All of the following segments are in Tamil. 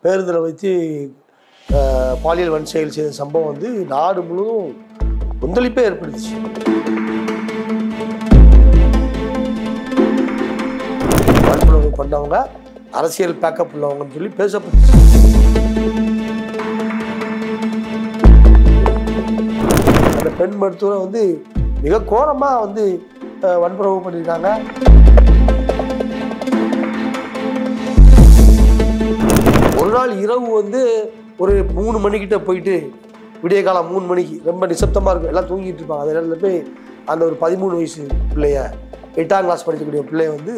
பேருந்தில் வைத்து பாலியல் வன்செயல் செய்த சம்பவம் வந்து நாடு முழுவதும் கொந்தளிப்பே ஏற்படுத்துச்சு. வன்புணர்வு பண்ணவங்க அரசியல் பேக்கப் உள்ளவங்கன்னு சொல்லி பேசப்பட்டுச்சு. அந்த பெண் மருத்துவரை வந்து மிக கோரமாக வந்து வன்புணர்வு பண்ணியிருக்காங்க. ஒரு நாள் இரவு வந்து ஒரு 3 மணிக்கிட்ட போயிட்டு விடிய காலம் 3 மணிக்கு ரொம்ப நிசப்தமாக இருக்கும், எல்லாம் தூங்கிட்டு இருப்பாங்க. அந்த நேரத்தில் போய் அந்த ஒரு 13 வயசு பிள்ளைய 8ஆம் கிளாஸ் படிக்கக்கூடிய பிள்ளைய வந்து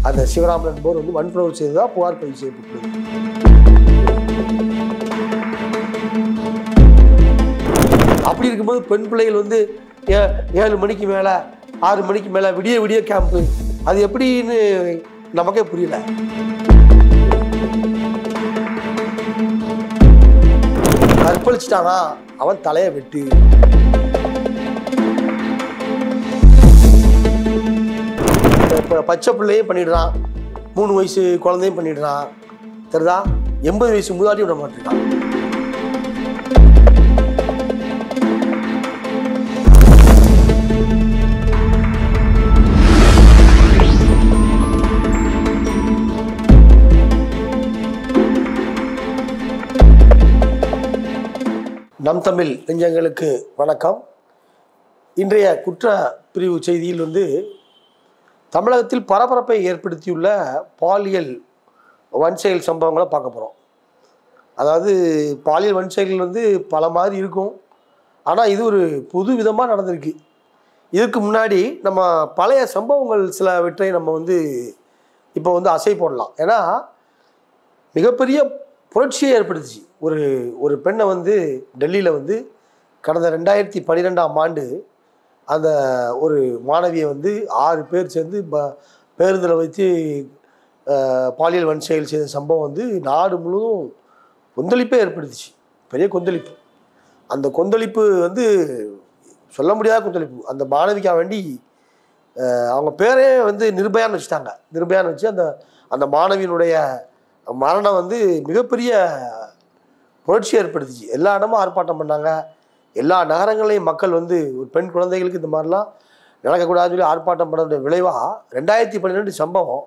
அந்த சிவராமன் என்பவர் வந்து வன்புணர்வு செய்ததாக புகார் பதிவு செய்யப்பட்டுள்ளது. அப்படி இருக்கும்போது பெண் பிள்ளைகள் வந்து 7 மணிக்கு மேலே 6 மணிக்கு மேலே விடிய விடிய கேம்ப்பு, அது எப்படின்னு நமக்கே புரியல. கற்பழிச்சிட்டானா அவன் தலையை வெட்டு. பச்சை பிள்ளையும் பண்ணிடுறான், 3 வயசு குழந்தையும் பண்ணிடுறான். தெரியுதா? 80 வயசு மூதாட்டி விட மாட்டேங்கிறான். நம் தமிழ் நெஞ்சங்களுக்கு வணக்கம். இன்றைய குற்ற பிரிவு செய்தியில் வந்து தமிழகத்தில் பரபரப்பை ஏற்படுத்தியுள்ள பாலியல் வன்செயல் சம்பவங்களை பார்க்க போகிறோம். அதாவது பாலியல் வன்செயல்கள் வந்து பல மாதிரி இருக்கும், ஆனால் இது ஒரு புது விதமாக நடந்திருக்கு. இதுக்கு முன்னாடி நம்ம பழைய சம்பவங்கள் சிலவற்றை நம்ம வந்து இப்போ வந்து அசை போடலாம். ஏன்னா மிகப்பெரிய புரட்சியை ஏற்படுத்துச்சு. ஒரு பெண்ணை வந்து டெல்லியில் வந்து கடந்த 2012ஆம் ஆண்டு அந்த ஒரு மாணவியை வந்து 6 பேர் சேர்ந்து பேருந்தில் வைத்து பாலியல் வன்செயல் செய்த சம்பவம் வந்து நாடு முழுவதும் கொந்தளிப்பே ஏற்படுத்துச்சு. பெரிய கொந்தளிப்பு. அந்த கொந்தளிப்பு வந்து சொல்ல முடியாத கொந்தளிப்பு. அந்த மாணவிக்காக வேண்டி அவங்க பேரே வந்து நிர்பயான்னு வச்சுட்டாங்க. நிர்பயான்னு வச்சு அந்த மாணவியினுடைய மரணம் வந்து மிகப்பெரிய புரட்சி ஏற்படுத்துச்சு. எல்லா இடமும் ஆர்ப்பாட்டம் பண்ணாங்க. எல்லா நகரங்களையும் மக்கள் வந்து ஒரு பெண் குழந்தைகளுக்கு இந்த மாதிரிலாம் நடக்கக்கூடாதுன்னு சொல்லி ஆர்ப்பாட்டம் பண்ண விளைவாக 2012 சம்பவம்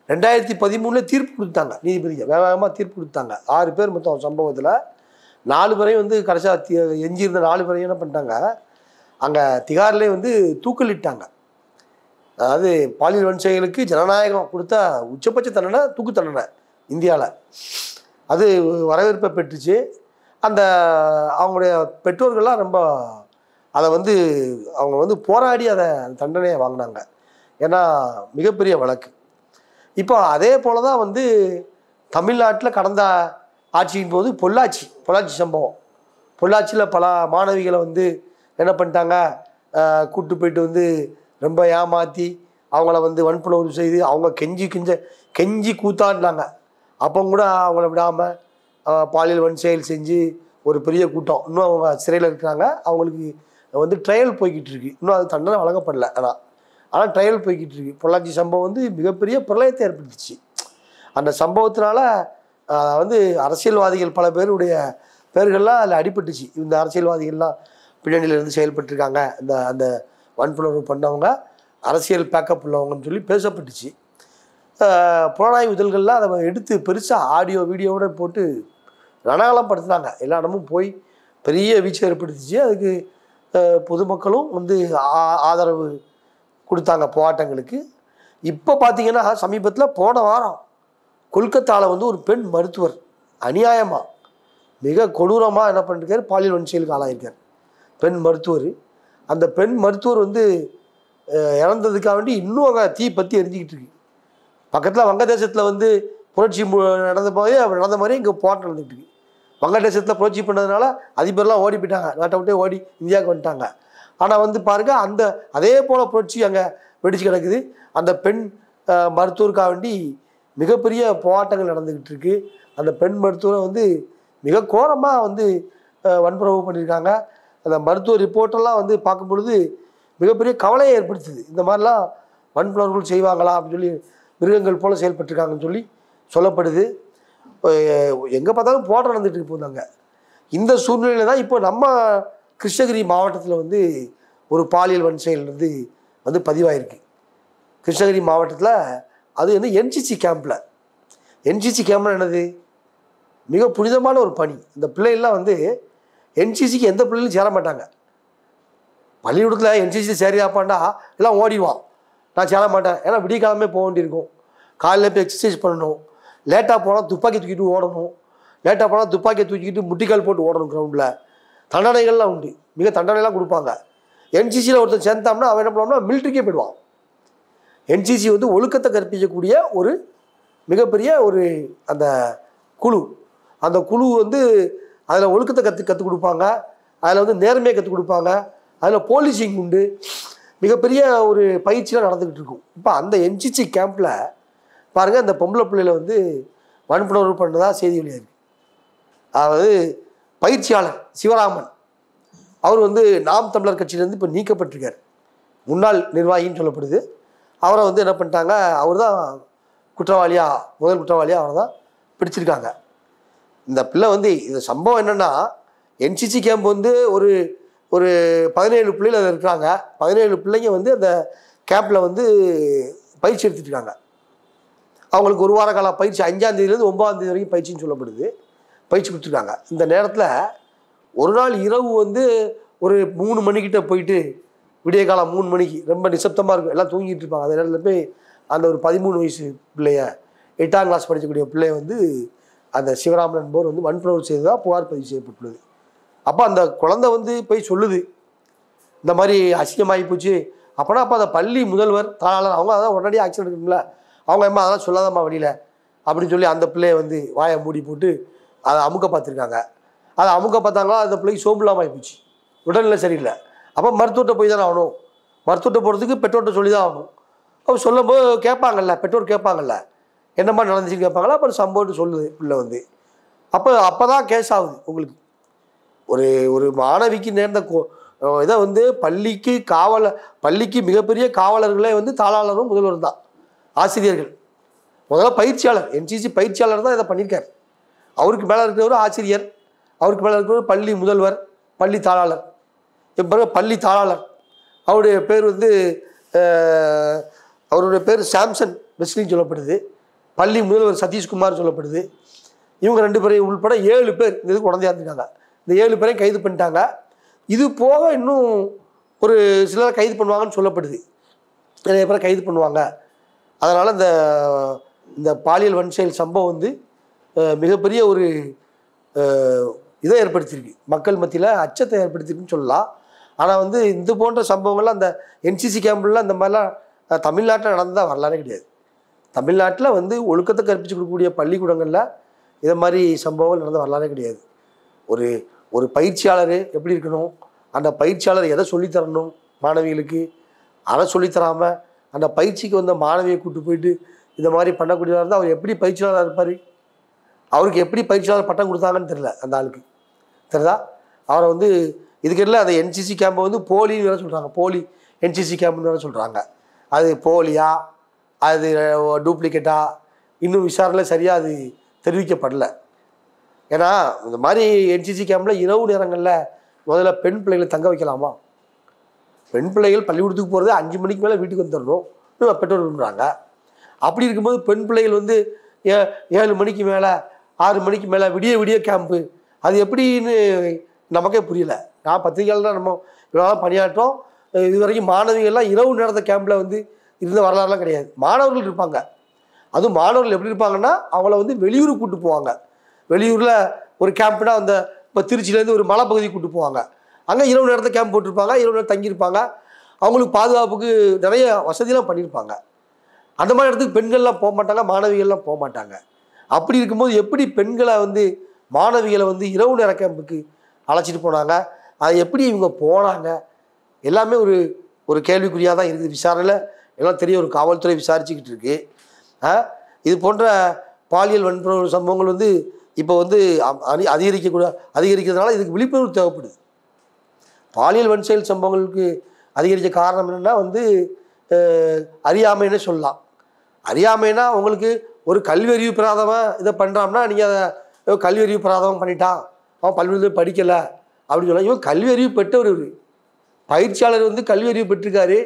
2013 தீர்ப்பு கொடுத்தாங்க. நீதிபதிகள் வேகமாக தீர்ப்பு கொடுத்தாங்க. 6 பேர் மொத்தம் சம்பவத்தில் 4 பேரையும் வந்து கடைசியாக எஞ்சியிருந்த 4 பேரையும் என்ன பண்ணிட்டாங்க, அங்கே திகாரிலே வந்து தூக்கிலிட்டாங்க. அதாவது பாலியல் வன்செயலுக்கு ஜனநாயகம் கொடுத்த உச்சபட்ச தண்டனை தூக்கு தண்டனை இந்தியாவில். அது வரவேற்பை பெற்றுச்சு. அவங்களுடைய பெற்றோர்கள்லாம் ரொம்ப அதை வந்து அவங்க வந்து போராடி அதை தண்டனையை வாங்கினாங்க. ஏன்னா மிகப்பெரிய வழக்கு. இப்போ அதே போல தான் வந்து தமிழ்நாட்டில் கடந்த ஆட்சியின் போது பொள்ளாச்சி சம்பவம். பொள்ளாச்சியில் பல மாணவிகளை வந்து என்ன பண்ணிட்டாங்க, கூப்பிட்டு போயிட்டு வந்து ரொம்ப ஏமாற்றி அவங்கள வந்து வன்புணர்வு செய்து அவங்க கெஞ்சி கூத்தாடினாங்க. அப்போ கூட அவங்கள விடாமல் பாலியல் வன்செயல் செஞ்சு ஒரு பெரிய கூட்டம் இன்னும் அவங்க சிறையில் இருக்கிறாங்க. அவங்களுக்கு வந்து ட்ரையல் போய்கிட்டு இருக்கு. இன்னும் அது தண்டனை வழங்கப்படலை. ஆனால் ட்ரையல் போய்கிட்டு இருக்கு. பொள்ளாச்சி சம்பவம் வந்து மிகப்பெரிய பிரளயத்தை ஏற்படுத்திச்சு. அந்த சம்பவத்தினால வந்து அரசியல்வாதிகள் பல பேருடைய பேர்கள்லாம் அதில் அடிபட்டுச்சு. இந்த அரசியல்வாதிகள்லாம் பின்னணியில் இருந்து செயல்பட்டுருக்காங்க, அந்த வன்புணர்வு பண்ணவங்க அரசியல் பேக்கப் உள்ளவங்கன்னு சொல்லி பேசப்பட்டுச்சு. புலனாய்வு இதழ்கள்லாம் அதை எடுத்து பெருசாக ஆடியோ வீடியோவோட போட்டு ரணகலம் படுத்தினாங்க. எல்லா இடமும் போய் பெரிய வீழ்ச்சி ஏற்படுத்திச்சு. அதுக்கு பொதுமக்களும் வந்து ஆதரவு கொடுத்தாங்க போராட்டங்களுக்கு. இப்போ பார்த்தீங்கன்னா சமீபத்தில் போன வாரம் கொல்கத்தாவில் வந்து ஒரு பெண் மருத்துவர் அநியாயமாக மிக கொடூரமாக என்ன பண்ணிருக்காரு, பாலியல் வன்செயலுக்கு ஆளாயிருக்கார். பெண் மருத்துவர். அந்த பெண் மருத்துவர் வந்து இறந்ததுக்காக வேண்டி இன்னும் அங்கே தீ பற்றி எரிஞ்சிக்கிட்டு இருக்கு. பக்கத்தில் வங்கதேசத்தில் வந்து புரட்சி நடந்த மாதிரி இங்கே போராட்டம் நடந்துகிட்டு இருக்கு. வங்கதேசத்தில் புரட்சி பண்ணதுனால அதிபர்லாம் ஓடி போயிட்டாங்க, நாட்டை விட்டே ஓடி இந்தியாவுக்கு வந்துட்டாங்க. ஆனால் வந்து பாருங்கள் அதே போல் புரட்சி அங்கே வெடிச்சு கிடக்குது. அந்த பெண் மருத்துவருக்காக வேண்டி மிகப்பெரிய போராட்டங்கள் நடந்துக்கிட்டு இருக்கு. அந்த பெண் மருத்துவரை வந்து மிக கோரமாக வந்து வன்புணர்வு பண்ணியிருக்காங்க. அந்த மருத்துவ ரிப்போர்ட்டெல்லாம் வந்து பார்க்கும் பொழுது மிகப்பெரிய கவலையை ஏற்படுத்துது. இந்த மாதிரிலாம் வன்புணர்வுகள் செய்வாங்களா அப்படின்னு சொல்லி மிருகங்கள் போல் செயல்பட்டுருக்காங்கன்னு சொல்லி சொல்லப்படுது. எங்கே பார்த்தாலும் போராட்டம் நடந்துகிட்டு போந்தாங்க. இந்த சூழ்நிலையில் தான் இப்போ நம்ம கிருஷ்ணகிரி மாவட்டத்தில் வந்து ஒரு பாலியல் வன்செயல் வந்து பதிவாயிருக்கு. கிருஷ்ணகிரி மாவட்டத்தில் அது வந்து என்சிசி கேம்பில். என்சிசி கேம்பில் என்னது, மிக புனிதமான ஒரு பணி. இந்த பிள்ளைகள்லாம் வந்து என்சிசிக்கு எந்த பிள்ளைகளும் சேர மாட்டாங்க. பள்ளிக்கூடத்தில் என்சிசி சேரியாப்பாண்டா எல்லாம் ஓடிடுவான், நான் சேர மாட்டேன். ஏன்னா விடிய காலமே போக வேண்டியிருக்கும், காலையில் போய் எக்ஸசைஸ் பண்ணணும், லேட்டாக போனால் துப்பாக்கி தூக்கிட்டு ஓடணும், லேட்டாக போனால் துப்பாக்கியை தூக்கிட்டு முட்டிக்கால் போட்டு ஓடணும். கிரவுண்டில் தண்டனைகள்லாம் உண்டு, மிக தண்டனைலாம் கொடுப்பாங்க. என்சிசியில் ஒருத்தர் சேர்ந்தாம்னா அவன் என்ன பண்ணுவான்னா மிலிட்ரிக்கே போயிடுவான். என்சிசி வந்து ஒழுக்கத்தை கற்பிக்கக்கூடிய ஒரு மிகப்பெரிய ஒரு அந்த குழு. அந்த குழு வந்து அதில் ஒழுக்கத்தை கற்றுக் கொடுப்பாங்க, அதில் வந்து நேர்மையை கற்றுக் கொடுப்பாங்க, அதில் போலீசிங் உண்டு, மிகப்பெரிய ஒரு பயிற்சியெலாம் நடந்துக்கிட்டு இருக்கும். இப்போ அந்த என்சிசி கேம்பில் பாருங்கள், அந்த பொம்பளை பிள்ளைகளை வந்து வன்புணர்வு பண்ணதாக செய்தி வெளியாயிருக்கு. அதாவது பயிற்சியாளர் சிவராமன் அவர் வந்து நாம் தமிழர் கட்சியிலேருந்து இப்போ நீக்கப்பட்டிருக்கார். முன்னாள் நிர்வாகின்னு சொல்லப்படுது. அவரை வந்து என்ன பண்ணிட்டாங்க, அவர் தான் குற்றவாளியாக, முதல் குற்றவாளியாக அவரை தான் பிடிச்சிருக்காங்க. இந்த பிள்ளை வந்து இந்த சம்பவம் என்னென்னா, என்சிசி கேம்ப் வந்து ஒரு ஒரு 17 பிள்ளைகள் அதில் இருக்கிறாங்க. 17 பிள்ளைங்க வந்து அந்த கேம்பில் வந்து பயிற்சி எடுத்துகிட்ருக்காங்க. அவங்களுக்கு ஒரு வார கால பயிற்சி 5ஆம் தேதியிலேருந்து 9ஆம் தேதி வரைக்கும் பயிற்சின்னு சொல்லப்படுது. பயிற்சி கொடுத்துருக்காங்க. இந்த நேரத்தில் ஒரு நாள் இரவு வந்து ஒரு 3 மணிக்கிட்ட போயிட்டு, விடிய காலம் 3 மணிக்கு ரொம்ப நிசப்தமாக இருக்கும், எல்லாம் தூங்கிட்டு இருப்பாங்க. அந்த நேரத்தில் போய் அந்த ஒரு 13 வயசு பிள்ளைய, 8ஆம் கிளாஸ் படிக்கக்கூடிய பிள்ளைய வந்து அந்த சிவராமன் என்பவர் வந்து வன்புணர்வு செய்ததாக புகார் பதிவு செய்யப்பட்டுள்ளது. அப்போ அந்த குழந்தை வந்து போய் சொல்லுது, இந்த மாதிரி அசிங்கமாகி போச்சு. அப்போனா அப்போ அந்த பள்ளி முதல்வர் தாளாளர் அவங்க அதான் உடனடியாக ஆக்ஷன் எடுக்கணும்ல. அவங்க அம்மா அதெல்லாம் சொல்லாதம்மா வெளியில் அப்படின்னு சொல்லி அந்த பிள்ளைய வந்து வாயை மூடி போட்டு அதை அமுக்க பார்த்துருக்காங்க. அதை அமுக்க பார்த்தாங்களா, அந்த பிள்ளைக்கு சோம்பு இல்லாமல் ஆகிப்போச்சு, உடல்நிலை சரியில்லை. அப்போ மருத்துவர்கிட்ட போய் தானே ஆகணும். மருத்துவர்கிட்ட போகிறதுக்கு பெற்றோர்கிட்ட சொல்லி தான் ஆகணும். அப்போ சொல்லும்போது கேட்பாங்கல்ல, பெற்றோர் கேட்பாங்கல்ல, என்ன மாதிரி நடந்துச்சுன்னு கேட்பாங்களா. அப்புறம் சம்பவம்னு சொல்லுது பிள்ளை வந்து. அப்போ தான் கேஸ் ஆகுது உங்களுக்கு. ஒரு ஒரு மாணவிக்கு நேர்ந்த இதை வந்து பள்ளிக்கு மிகப்பெரிய காவலர்களே வந்து தாளாளரும் முதல்வர் தான், ஆசிரியர்கள். முதல்ல பயிற்சியாளர், என்சிசி பயிற்சியாளர் தான் இதை பண்ணியிருக்கார். அவருக்கு மேலே இருக்கிறவர் ஆசிரியர், அவருக்கு மேலே இருக்கிறவர் பள்ளி முதல்வர், பள்ளி தாளாளர். இப்போ பள்ளி தாளாளர் அவருடைய பேர் வந்து அவருடைய பேர் சாம்சன் வெஸ்லின்னு சொல்லப்படுது. பள்ளி முதல்வர் சதீஷ்குமார் சொல்லப்படுது. இவங்க 2 பேரையும் உள்பட 7 பேர் இந்த இதுக்கு உடந்தையாக இருந்திருக்காங்க. இந்த 7 பேரையும் கைது பண்ணிட்டாங்க. இது போக இன்னும் ஒரு சிலர் கைது பண்ணுவாங்கன்னு சொல்லப்படுது. நிறைய பேரை கைது பண்ணுவாங்க. அதனால் இந்த பாலியல் வன்செயல் சம்பவம் வந்து மிகப்பெரிய ஒரு இதை ஏற்படுத்தியிருக்கு, மக்கள் மத்தியில் அச்சத்தை ஏற்படுத்தியிருக்குன்னு சொல்லலாம். ஆனால் வந்து இது போன்ற சம்பவங்கள்லாம் அந்த என்சிசி கேம்பில் இந்த மாதிரிலாம் தமிழ்நாட்டில் நடந்தால் வரலாறே கிடையாது. தமிழ்நாட்டில் வந்து ஒழுக்கத்தை கற்பிச்சு கொடுக்கக்கூடிய பள்ளிக்கூடங்களில் இதை மாதிரி சம்பவங்கள் நடந்த வரலாறே கிடையாது. ஒரு பயிற்சியாளர் எப்படி இருக்கணும், அந்த பயிற்சியாளர் எதை சொல்லித்தரணும் மாணவிகளுக்கு, அதை சொல்லித்தராமல் அந்த பயிற்சிக்கு வந்த மாணவியை கூப்பிட்டு போயிட்டு இந்த மாதிரி பண்ணக்கூடியதாக இருந்தால் அவர் எப்படி பயிற்சியாளராக இருப்பார்? அவருக்கு எப்படி பயிற்சியாளர் பட்டம் கொடுத்தாங்கன்னு தெரியல அந்த ஆளுக்கு, தெரியுதா? அவரை வந்து இதுக்கெல்லாம் அந்த என்சிசி கேம்பை வந்து போலின்னு வேறு சொல்கிறாங்க, போலி என்சிசி கேம்புன்னு வேறு சொல்கிறாங்க. அது போலியா, அது டூப்ளிகேட்டா, இன்னும் விசாரணை சரியாக அது தெரிவிக்கப்படலை. ஏன்னா இந்த மாதிரி என்சிசி கேம்பில் இரவு நேரங்களில் முதல்ல பெண் பிள்ளைகளை தங்க வைக்கலாமா? பெண் பிள்ளைகள் பள்ளிக்கூடத்துக்கு போகிறது 5 மணிக்கு மேலே வீட்டுக்கு வந்துடணும், பெற்றோர் விரும்புகிறாங்க. அப்படி இருக்கும்போது பெண் பிள்ளைகள் வந்து 7 மணிக்கு மேலே 6 மணிக்கு மேலே விடிய கேம்ப்பு, அது எப்படின்னு நமக்கே புரியல. நான் பத்திரிகையாளர் தான், நம்ம இவ்வளோ பணியாற்றோம். இது வரைக்கும் மாணவிகள்லாம் இரவு நேரத்தை கேம்பில் வந்து இருந்த வரலாறுலாம் கிடையாது. மாணவர்கள் இருப்பாங்க, அதுவும் மாணவர்கள் எப்படி இருப்பாங்கன்னா அவங்கள வந்து வெளியூருக்கு கூப்பிட்டு போவாங்க. வெளியூரில் ஒரு கேம்ப்னா அந்த இப்போ திருச்சியிலேருந்து ஒரு மலைப்பகுதிக்கு கூப்பிட்டு போவாங்க. அங்கே இரவு நேரத்தை கேம்ப் போட்டிருப்பாங்க, இரவு நேரம் தங்கியிருப்பாங்க. அவங்களுக்கு பாதுகாப்புக்கு நிறைய வசதியெலாம் பண்ணியிருப்பாங்க. அந்த மாதிரி இடத்துக்கு பெண்கள்லாம் போக மாட்டாங்க, மாணவிகள்லாம் போக மாட்டாங்க. அப்படி இருக்கும்போது எப்படி பெண்களை வந்து மாணவிகளை வந்து இரவு நேர கேம்புக்கு அழைச்சிட்டு போனாங்க, அது எப்படி இவங்க போனாங்க, எல்லாமே ஒரு கேள்விக்குறியாக தான் இருக்குது. விசாரணையில் எல்லாம் தெரிய ஒரு காவல்துறை விசாரிச்சுக்கிட்டு இருக்கு. இது போன்ற பாலியல் வன்புணர்வு சம்பவங்கள் வந்து இப்போ வந்து அதிகரிக்கிறதுனால இதுக்கு விழிப்புணர்வு தேவைப்படுது. பாலியல் வன்செயல் சம்பவங்களுக்கு அதிகரிக்க காரணம் என்னென்னா வந்து அறியாமைன்னு சொல்லலாம். அறியாமைனா உங்களுக்கு ஒரு கல்வி அறிவு பெறாதவன் இதை பண்ணுறான்னா நீங்கள் அதை கல்வி அறிவு பெறாதவன் பண்ணிட்டான், அவன் பல்வேறு படிக்கலை அப்படின்னு சொன்னால், இவன் கல்வி அறிவு பெற்றவர். இவர் பயிற்சியாளர் வந்து கல்வி அறிவு பெற்றிருக்காரு.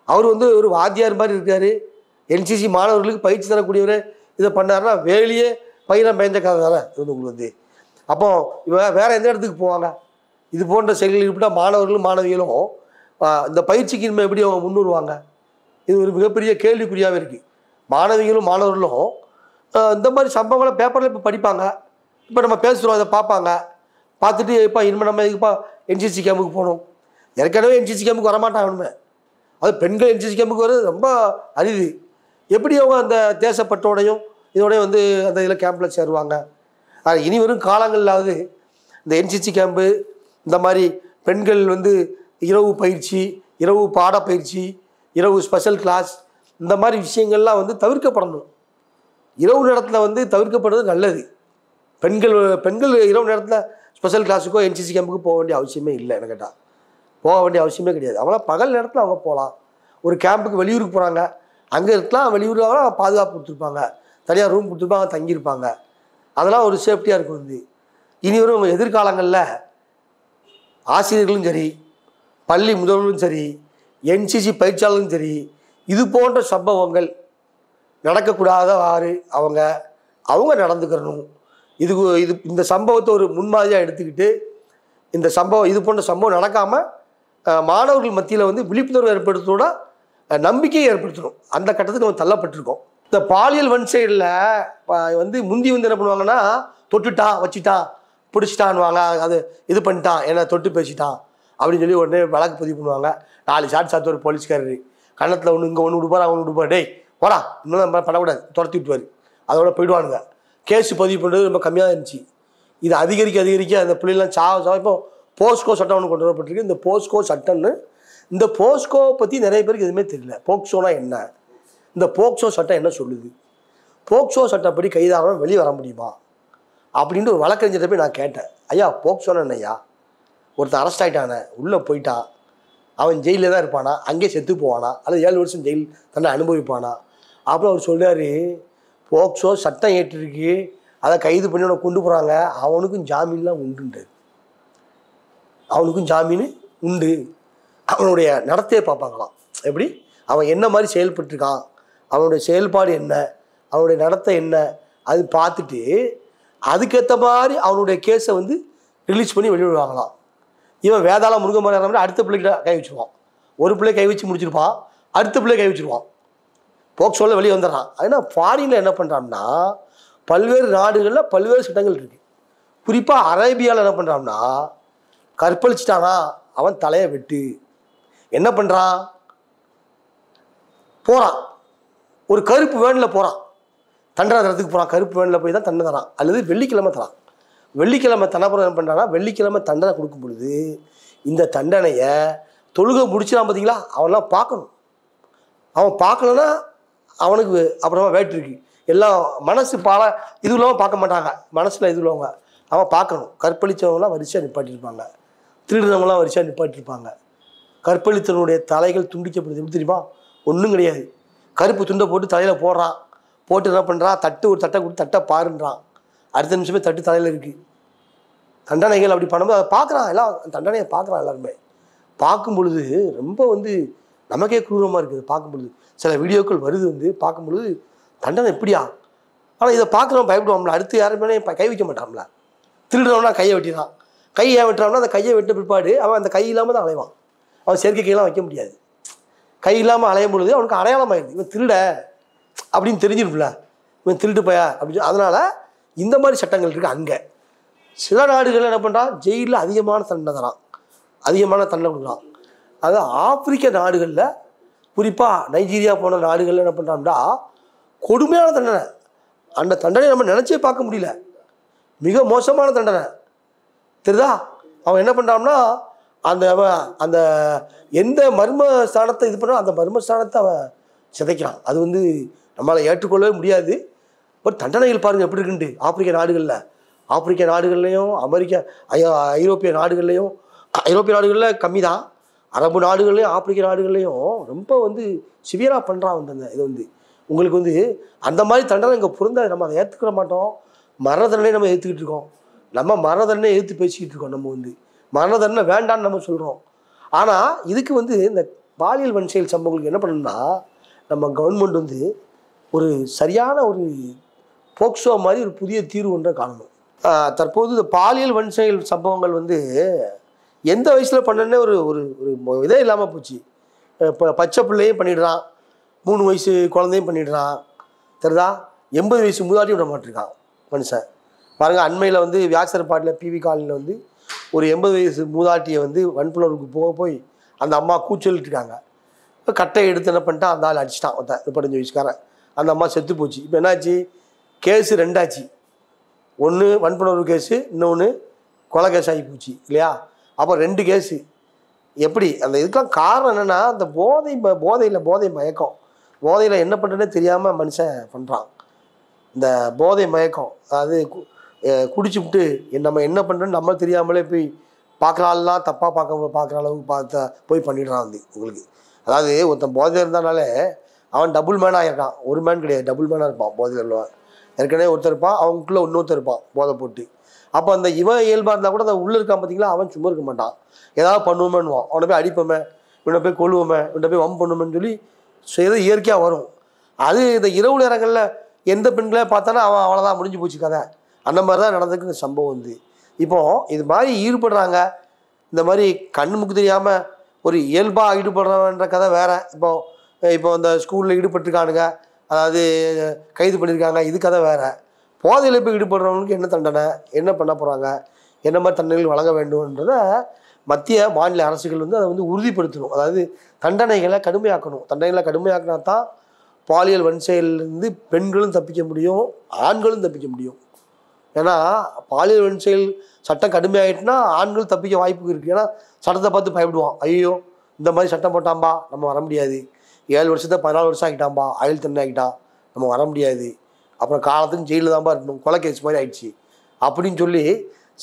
அவர் வந்து ஒரு வாத்தியார் மாதிரி இருக்கார். என்சிசி மாணவர்களுக்கு பயிற்சி தரக்கூடியவர் இதை பண்ணாருன்னா வேலையே பயிரம் பயந்த கதை தானே இது உங்களுக்கு வந்து. அப்போ இவன் வேறு எந்த இடத்துக்கு போவாங்க? இது போன்ற செயல்கள் ஈடுபட்டால் மாணவர்களும் மாணவிகளும் இந்த பயிற்சிக்கு இனிமேல் எப்படி அவங்க முன்னுருவாங்க? இது ஒரு மிகப்பெரிய கேள்விக்குறியாகவே இருக்குது. மாணவிகளும் மாணவர்களும் இந்த மாதிரி சம்பவங்களை பேப்பரில் இப்போ படிப்பாங்க. இப்போ நம்ம பேசுகிறோம், அதை பார்ப்பாங்க. பார்த்துட்டு இப்போ இனிமேல் நம்ம இதுப்பா என்சிசி கேம்புக்கு போகணும். ஏற்கனவே என்சிசி கேம்புக்கு வரமாட்டாங்க. அது பெண்கள் என்சிசி கேம்புக்கு வர்றது ரொம்ப அரிது. எப்படி அவங்க அந்த தேசப்பட்டோடையும் இதோடய வந்து அந்த இதில் கேம்பில் சேருவாங்க? இனி வரும் காலங்களாவது இந்த என்சிசி கேம்பு, இந்த மாதிரி பெண்கள் வந்து இரவு பயிற்சி, இரவு பாடப்பயிற்சி, இரவு ஸ்பெஷல் கிளாஸ், இந்த மாதிரி விஷயங்கள்லாம் வந்து தவிர்க்கப்படணும். இரவு நேரத்தில் வந்து தவிர்க்கப்படுறது நல்லது. பெண்கள் இரவு நேரத்தில் ஸ்பெஷல் கிளாஸுக்கோ என்சிசி கேம்புக்கு போக வேண்டிய அவசியமே இல்லை. என்ன கேட்டால் போக வேண்டிய அவசியமே கிடையாது. அவங்களாம் பகல் நேரத்தில் அவங்க போகலாம். ஒரு கேம்புக்கு வெளியூருக்கு போகிறாங்க, அங்கே இருக்கலாம், வெளியூரில் பாதுகாப்பு கொடுத்துருப்பாங்க, தனியாக ரூம் கொடுத்துருப்பாங்க, தங்கியிருப்பாங்க. அதெல்லாம் ஒரு சேஃப்டியாக இருக்கும். வந்து இனி வரும் எதிர்காலங்களில் ஆசிரியர்களும் சரி, பள்ளி முதல்வர்களும் சரி, என்சிசி பயிற்சியாளர்களும் சரி, இது போன்ற சம்பவங்கள் நடக்கக்கூடாதவாறு அவங்க நடந்துக்கிறணும். இந்த சம்பவத்தை ஒரு முன்மாதிரியாக எடுத்துக்கிட்டு இது போன்ற சம்பவம் நடக்காமல் மாணவர்கள் மத்தியில் வந்து விழிப்புணர்வு ஏற்படுத்தோட நம்பிக்கையை ஏற்படுத்தணும். அந்த கட்டத்துக்கு நம்ம தள்ளப்பட்டிருக்கோம். இந்த பாலியல் வன்சைடில் வந்து முந்தி வந்து என்ன பண்ணுவாங்கன்னா, தொட்டுட்டான், வச்சுட்டான், பிடிச்சிட்டான்வாங்க, அது இது பண்ணிட்டான், என்ன தொட்டு பேசிட்டான் அப்படின்னு சொல்லி உடனே வழக்கு பதிவு பண்ணுவாங்க. 4 ஷாட் சாத்து ஒரு போலீஸ்காரரு கன்னத்தில் ஒன்று, இங்கே ஒன்று விடுப்பார், அவனு விடுப்பார், டேய் போடா இன்னும் நம்ம பண்ணக்கூடாது, துரத்தி விட்டுவார். அதோட போயிடுவானுங்க. கேஸ் பதிவு பண்ணுறது ரொம்ப கம்மியாக இருந்துச்சு. இது அதிகரிக்க அந்த பிள்ளைலாம் சாவ இப்போ போஸ்கோ சட்டம் ஒன்று கொண்டு வரப்பட்டிருக்கு. இந்த போஸ்கோ சட்டம்னு, இந்த போஸ்கோவை பற்றி நிறைய பேருக்கு எதுவுமே தெரியல. போக்சோனா என்ன, இந்த போக்சோ சட்டம் என்ன சொல்லுது, போக்சோ சட்டப்படி கைதானவன் வெளியே வர முடியுமா அப்படின்ட்டு ஒரு வழக்கறிஞர்கிட்ட போய் நான் கேட்டேன். ஐயா போக்சோனா என்னையா? ஒருத்தன் அரெஸ்ட் ஆகிட்டானே, உள்ளே போயிட்டான், அவன் ஜெயிலில் தான் இருப்பானா, அங்கேயே செத்து போவானா, அல்லது 7 வருஷம் ஜெயில் தன்னை அனுபவிப்பானா? அப்புறம் அவர் சொல்கிறாரு, போக்சோ சட்டம் ஏற்றிருக்கு, அதை கைது பண்ணி அவனை கொண்டு போகிறாங்க, அவனுக்கும் ஜாமீன்லாம் உண்டுன்றது. அவனுக்கும் ஜாமீன் உண்டு. அவனுடைய நடத்தையை பார்ப்பாங்களாம். எப்படி அவன் என்ன மாதிரி செயல்பட்டுருக்கான், அவனுடைய செயல்பாடு என்ன, அவனுடைய நடத்தை என்ன, அது பார்த்துட்டு அதுக்கேற்ற மாதிரி அவனுடைய கேஸை வந்து ரிலீஸ் பண்ணி வெளியிடுவாங்களாம். இவன் வேதாள முருகன் அடுத்த பிள்ளைகிட்ட கை வச்சுருவான். ஒரு பிள்ளை கை வச்சு முடிச்சிருப்பான், அடுத்த பிள்ளை கை வச்சுருவான். போக்சோவில் வெளியே வந்துடுறான். அதனால் ஃபாரினில் என்ன பண்ணுறான்னா, பல்வேறு நாடுகளில் பல்வேறு சட்டங்கள் இருக்குது. குறிப்பாக அரேபியாவில் என்ன பண்ணுறான்னா, கற்பழிச்சிட்டானா அவன் தலையை வெட்டு. என்ன பண்ணுறான், போகிறான், ஒரு கருப்பு வேனில் போகிறான், தண்டனை தரத்துக்கு போகிறான். கருப்பு வேனில் போய் தான் தண்டனை தரான், அல்லது வெள்ளிக்கிழமை தரான். வெள்ளிக்கிழமை தண்டனை என்ன பண்ணுறான்னா, வெள்ளிக்கிழமை தண்டனை கொடுக்கும் பொழுது இந்த தண்டனையை தொழுகை முடிச்சுலாம் பார்த்தீங்களா, அவன்லாம் பார்க்கணும். அவன் பார்க்கலன்னா அவனுக்கு அப்புறமா வேட்டு இருக்கு. எல்லாம் மனசு இது இல்லாமல் பார்க்க மாட்டாங்க, மனசில் இது உள்ளவங்க அவன் பார்க்கணும். கற்பழித்தவங்களாம் வரிசையாக நிப்பாட்டியிருப்பாங்க, திருடுறவங்களாம் வரிசையாக நிப்பாட்டியிருப்பாங்க. கற்பழித்தவனுடைய தலைகள் துண்டிக்கப்படுது. எப்படி தெரியுமா? ஒன்றும் கிடையாது. கருப்பு துண்டை போட்டு தலையில் போடுறான், போட்டு என்ன பண்ணுறான், ஒரு தட்டை கொடுத்து தட்டை பாருன்றான். அடுத்த நிமிஷமே தட்டு தலையில் இருக்குது. தண்டனைகள் அப்படி பண்ணும்போது அதை பார்க்குறான், எல்லாம் தண்டனையை பார்க்குறான். எல்லாருமே பார்க்கும் பொழுது ரொம்ப வந்து நமக்கே குரூரமாக இருக்குது. பார்க்கும் பொழுது சில வீடியோக்கள் வருது, வந்து பார்க்கும் பொழுது தண்டனை எப்படியா. ஆனால் இதை பார்க்குறவன் பயப்படுவான்ல, அடுத்து யாருமே கை வைக்க மாட்டான்ல. திருடுறவனா கையை வெட்டினான், கையை வெட்டுறான்னா அந்த கையை வெட்ட பிற்பாடு அவன் அந்த கை இல்லாமல் தான் அலைவான். அவன் செயற்கை கையெல்லாம் வைக்க முடியாது. கை இல்லாமல் அலையும் பொழுது அவனுக்கு அடையாளம் ஆயிடுது, இவன் திருட அப்படின்னு தெரிஞ்சிருக்குல்ல, இவன் திருட்டு பையா அப்படின்னு. அதனால் இந்த மாதிரி சட்டங்கள் இருக்குது. அங்கே சில நாடுகள் என்ன பண்ணுறான், ஜெயிலில் அதிகமான தண்டனை தரான், அதிகமான தண்டனை கொடுக்குறான். அது ஆப்பிரிக்க நாடுகளில், குறிப்பாக நைஜீரியா போன நாடுகளில் என்ன பண்ணுறான்டா, கொடுமையான தண்டனை. அந்த தண்டனை நம்ம நினச்சே பார்க்க முடியல, மிக மோசமான தண்டனை. தெரியுதா? அவன் என்ன பண்ணுறான்னா, அந்த எந்த மர்ம ஸ்தானத்தை இது பண்ணால் அந்த மர்ம ஸ்தானத்தை அவன் சிதைக்கிறான். அது வந்து நம்மளால் ஏற்றுக்கொள்ளவே முடியாது. பட் தண்டனைகள் பாருங்கள் எப்படி இருக்குன்ட்டு. ஆப்பிரிக்க நாடுகள்லையும் ஐரோப்பிய நாடுகளில் கம்மி தான். அரபு நாடுகள்லையும் ஆப்பிரிக்க நாடுகள்லையும் ரொம்ப வந்து சிவியராக பண்ணுறான். அந்த இதை வந்து உங்களுக்கு வந்து அந்த மாதிரி தண்டனை இங்கே பொருந்தாது. நம்ம அதை ஏற்றுக்கிற மாட்டோம். மரண தண்டனை நம்ம ஏற்றுக்கிட்டு இருக்கோம். நம்ம மரண தண்டனை எதிர்த்து பேசிக்கிட்டு இருக்கோம். நம்ம வந்து மரண தண்டனை வேண்டான்னு நம்ம சொல்கிறோம். ஆனால் இதுக்கு வந்து இந்த பாலியல் வன்செயல் சம்பவங்களுக்கு என்ன பண்ணணும்னா, நம்ம கவர்மெண்ட் வந்து ஒரு சரியான ஒரு போக்சோ மாதிரி ஒரு புதிய தீர்வு ஒன்றை காணணும். தற்போது இந்த பாலியல் வன்செயல் சம்பவங்கள் வந்து எந்த வயசில் பண்ணனே ஒரு ஒரு ஒரு இதே இல்லாமல் போச்சு. இப்போ பச்சை பிள்ளையும் பண்ணிடுறான், 3 வயசு குழந்தையும் பண்ணிடுறான், தெரியுதா? 80 வயசு மூதாட்டியும் விட மாட்டிருக்கான் மனுஷன். பாருங்கள், அண்மையில் வந்து வியாசர்பாட்டில் பிவி காலனியில் வந்து ஒரு 80 வயசு மூதாட்டியை வந்து வன்புணர்வுக்கு போய் அந்த அம்மா கூச்சலிட்டு இருக்காங்க. இப்போ கட்டை எடுத்து என்ன பண்ணிட்டான், அந்த ஆள் அடிச்சிட்டான். 35 வயசுக்காரன். அந்த அம்மா செத்து போச்சு. இப்போ என்னாச்சு, கேஸு 2 ஆச்சு. ஒன்று வன்புணர்வு கேஸு, இன்னொன்று கொலை கேஸ் ஆகி போச்சு இல்லையா? அப்போ 2 கேஸு. எப்படி அந்த இதுக்கெலாம் காரணம் என்னென்னா, அந்த போதை மயக்கம். போதையில் என்ன பண்ணுறதுனே தெரியாமல் மனுஷன் பண்ணுறான். இந்த போதை மயக்கம், அதாவது குடிச்சுவிட்டு நம்ம என்ன பண்ணுறோன்னு நம்ம தெரியாமலே போய் பார்க்குறாள்லாம் தப்பாக பார்க்குற அளவுக்கு போய் பண்ணிடுறான் வந்து உங்களுக்கு. அதாவது ஒருத்தன் போதையில் இருந்தானாலே அவன் டபுள் மேனாக ஆகிருக்கான். ஒரு மேன் கிடையாது, டபுள் மேனாக இருப்பான் போதையில் உள்ளவன். ஏற்கனவே ஒருத்தர் இருப்பான், அவனுக்குள்ளே இன்னொருத்தர் இருப்பான் போதை போட்டு. அப்போ அந்த இவன் இயல்பாக இருந்தால் கூட அந்த உள்ளே இருக்கான் பார்த்தீங்களா, அவன் சும்மா இருக்க மாட்டான். ஏதாவது பண்ணுவோமேன்னுவான். அவனை போய் அடிப்போமே, இவனை போய் கொள்ளுவோமே, இவனை போய் வம்பு பண்ணுமேன்னு சொல்லி செய்து இயற்கையாக வரும். அது இந்த இரவு நேரங்களில் எந்த பெண்களே பார்த்தானா அவன் அவ்வளோதான், முடிஞ்சு போச்சு கதை. அந்த மாதிரி தான் நடந்துருக்கு இந்த சம்பவம் வந்து. இப்போது இது மாதிரி ஈடுபடுறாங்க. இந்த மாதிரி கண்ணுமுக்கு தெரியாமல் ஒரு இயல்பாக ஈடுபடுறவன்ற கதை வேறு. இப்போ இந்த ஸ்கூலில் ஈடுபட்டிருக்கானுங்க, அதாவது கைது பண்ணியிருக்காங்க, இது கதை வேறு. போதையில் போய் ஈடுபடுறவங்களுக்கு என்ன தண்டனை, என்ன பண்ண போகிறாங்க, என்ன மாதிரி தண்டனைகள் வழங்க வேண்டும்ன்றதை மத்திய மாநில அரசுகள் வந்து அதை வந்து உறுதிப்படுத்தணும். அதாவது தண்டனைகளை கடுமையாக்கணும். தண்டனைகளை கடுமையாக்கினா தான் பாலியல் வன்செயலிருந்து பெண்களும் தப்பிக்க முடியும், ஆண்களும் தப்பிக்க முடியும். ஏன்னா பாலியல் வன்செயல் சட்டம் கடுமையாகிட்டுனா ஆண்கள் தப்பிக்க வாய்ப்பு இருக்குது. ஏன்னா சட்டத்தை பார்த்து பயப்படுவான். ஐயோ இந்த மாதிரி சட்டம் போட்டாம்பா, நம்ம வர முடியாது. 7 வருஷத்தை 14 வருஷம் ஆகிட்டாம்பா, ஆயுள் தண்டனை ஆகிட்டான், நம்ம வர முடியாது. அப்புறம் காலத்துக்கு ஜெயிலில் தான்ப்பா இருக்கணும், கொலை கேஸ் மாதிரி ஆயிடுச்சு அப்படின்னு சொல்லி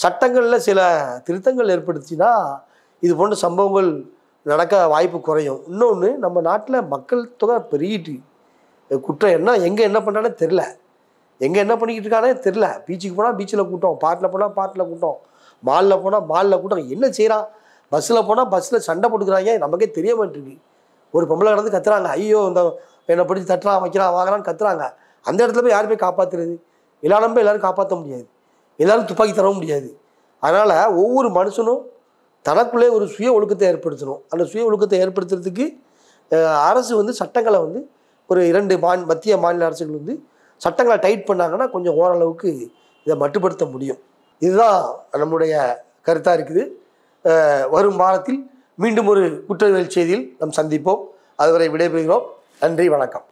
சட்டங்களில் சில திருத்தங்கள் ஏற்படுத்தினா இது போன்ற சம்பவங்கள் நடக்க வாய்ப்பு குறையும். இன்னொன்று, நம்ம நாட்டில் மக்கள் தொகை பெருகிட்டு குற்றம் எங்கே என்ன பண்ணுறானே தெரில, எங்கே என்ன பண்ணிக்கிட்டு இருக்கானே தெரில. பீச்சுக்கு போனால் பீச்சில் கூட்டம், பார்ட்டில் போனால் பார்ட்டில் கூட்டம், மாலில் போனால் மாலில் கூட்டம். என்ன செய்கிறான், பஸ்ஸில் போனால் பஸ்ஸில் சண்டை போட்டுக்கிறாங்க, நமக்கே தெரிய மாட்டேருக்கு. ஒரு பொம்பளை கடந்து கத்துறாங்க, ஐயோ இந்த என்னை பிடிச்சி தட்டுறான் வைக்கிறான் வாங்குறான்னு கத்துறாங்க. அந்த இடத்துல போய் யார் போய் காப்பாற்றுறது? எல்லாரும் போய் எல்லோரும் காப்பாற்ற முடியாது, எல்லோரும் துப்பாக்கி தரவும் முடியாது. அதனால் ஒவ்வொரு மனுஷனும் தனக்குள்ளே ஒரு சுய ஒழுக்கத்தை ஏற்படுத்தணும். அந்த சுய ஒழுக்கத்தை ஏற்படுத்துறதுக்கு அரசு வந்து சட்டங்களை வந்து ஒரு 2 மத்திய மாநில அரசுகள் வந்து சட்டங்களை டைட் பண்ணாங்கன்னா கொஞ்சம் ஓரளவுக்கு இதை மட்டுப்படுத்த முடியும். இதுதான் நம்முடைய கருத்தாக இருக்குது. வரும் வாரத்தில் மீண்டும் ஒரு குற்றவியல் செய்தியில் நாம் சந்திப்போம். அதுவரை விடைபெறுகிறோம். நன்றி, வணக்கம்.